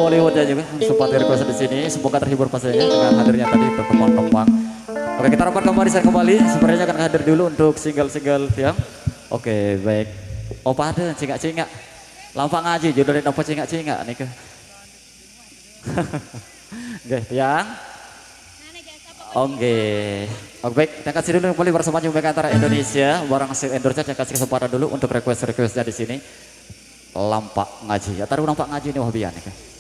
Bollywood ya juga sempat request di sini. Semoga terhibur pastinya dengan hadirnya tadi untuk teman-teman. Oke, kita rapat kembali sepertinya akan hadir dulu untuk single-single tiang. Oke, baik. Opa ada cingak-cingak. Lampak ngaji jodohin apa cingak-cingak nih ke. Oke, tiang. Oke. Oke, baik. Kita kasih dulu kembali bersama Jumlah Antara Indonesia. Barang hasil endorse saya kasih kesempatan dulu untuk request-requestnya di sini. Lampak ngaji. Ya taruh lampak ngaji ini hobian nih.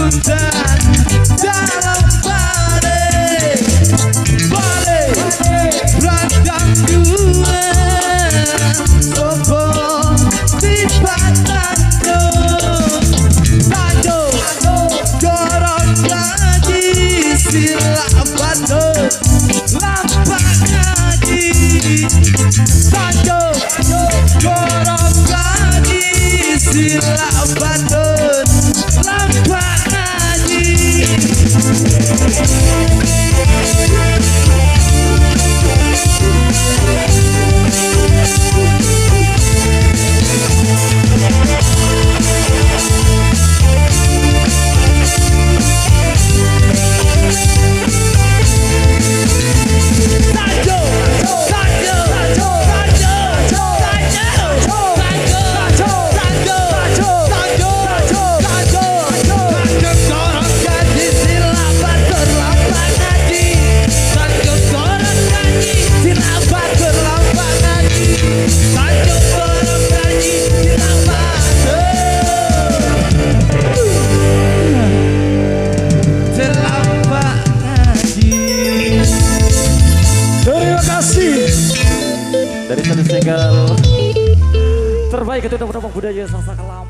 hutan dalam badai beragam dua sopo di patano tanjung gorong gaji silap patut lampak ngaji tanjung gorong gaji silap patut lampak ngaji. Dari satu single terbaik itu Dongeng Budaya Sasak Kelam.